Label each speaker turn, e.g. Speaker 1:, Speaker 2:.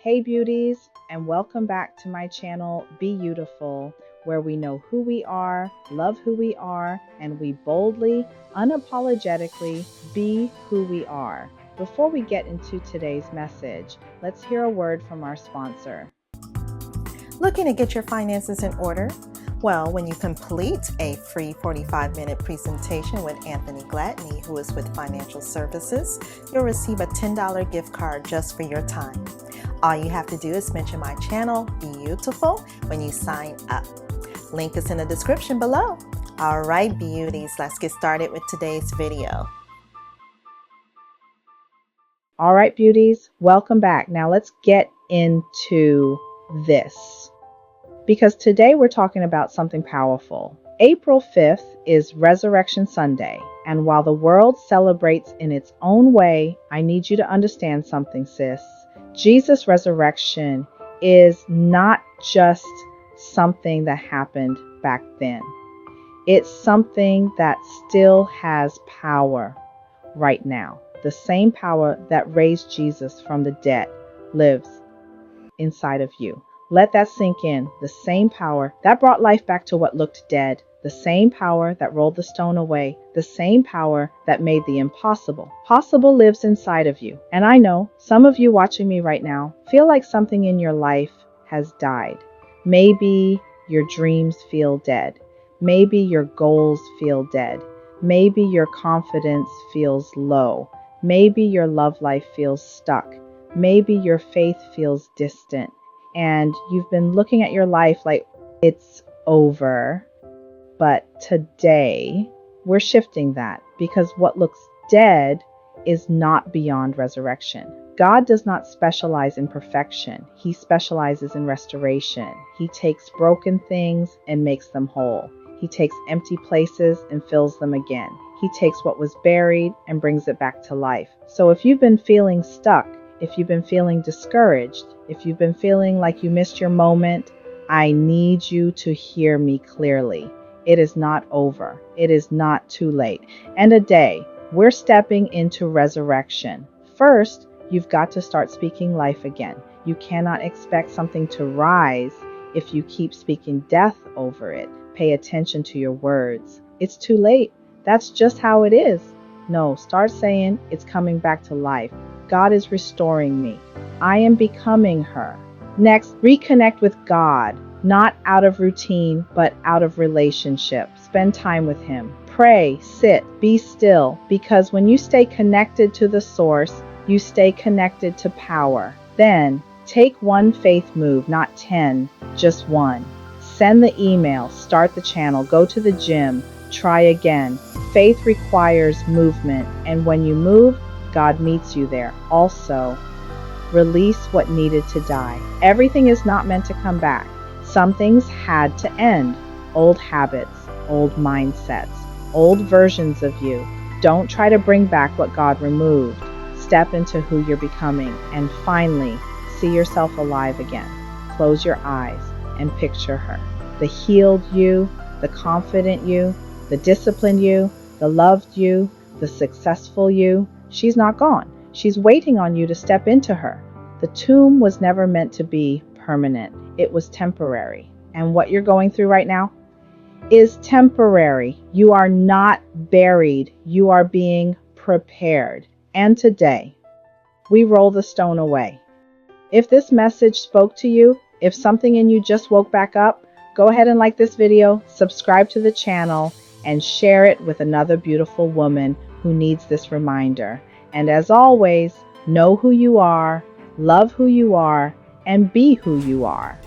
Speaker 1: Hey beauties, and welcome back to my channel, Be Beautiful, where we know who we are, love who we are, and we boldly, unapologetically be who we are. Before we get into today's message, let's hear a word from our sponsor.
Speaker 2: Looking to get your finances in order? Well, when you complete a free 45-minute presentation with Anthony Gladney, who is with Financial Services, you'll receive a $10 gift card just for your time. All you have to do is mention my channel, Be Beautiful, when you sign up. Link is in the description below. All right, beauties, let's get started with today's video.
Speaker 1: All right, beauties, welcome back. Now let's get into this, because today we're talking about something powerful. April 5th is Resurrection Sunday, and while the world celebrates in its own way, I need you to understand something, sis. Jesus' resurrection is not just something that happened back then. It's something that still has power right now. The same power that raised Jesus from the dead lives inside of you. Let that sink in. The same power that brought life back to what looked dead, the same power that rolled the stone away, the same power that made the impossible possible lives inside of you. And I know some of you watching me right now feel like something in your life has died. Maybe your dreams feel dead. Maybe your goals feel dead. Maybe your confidence feels low. Maybe your love life feels stuck. Maybe your faith feels distant. And you've been looking at your life like it's over. But today, we're shifting that, because what looks dead is not beyond resurrection. God does not specialize in perfection. He specializes in restoration. He takes broken things and makes them whole. He takes empty places and fills them again. He takes what was buried and brings it back to life. So if you've been feeling stuck, if you've been feeling discouraged, if you've been feeling like you missed your moment, I need you to hear me clearly. It is not over. It is not too late. And today, we're stepping into resurrection. First, you've got to start speaking life again. You cannot expect something to rise if you keep speaking death over it. Pay attention to your words. It's too late. That's just how it is. No, start saying it's coming back to life. God is restoring me. I am becoming her. Next, reconnect with God, not out of routine, but out of relationship. Spend time with Him. Pray, sit, be still, because when you stay connected to the source, you stay connected to power. Then, take one faith move, not 10, just one. Send the email, start the channel, go to the gym, try again. Faith requires movement, and when you move, God meets you there. Also, release what needed to die. Everything is not meant to come back. Some things had to end. Old habits, old mindsets, old versions of you. Don't try to bring back what God removed. Step into who you're becoming, and finally, see yourself alive again. Close your eyes and picture her. The healed you, the confident you, the disciplined you, the loved you, the successful you. She's not gone. She's waiting on you to step into her. The tomb was never meant to be permanent. It was temporary. And what you're going through right now is temporary. You are not buried. You are being prepared. And today, we roll the stone away. If this message spoke to you, if something in you just woke back up, go ahead and like this video, subscribe to the channel, and share it with another beautiful woman who needs this reminder. And as always, know who you are, love who you are, and be who you are.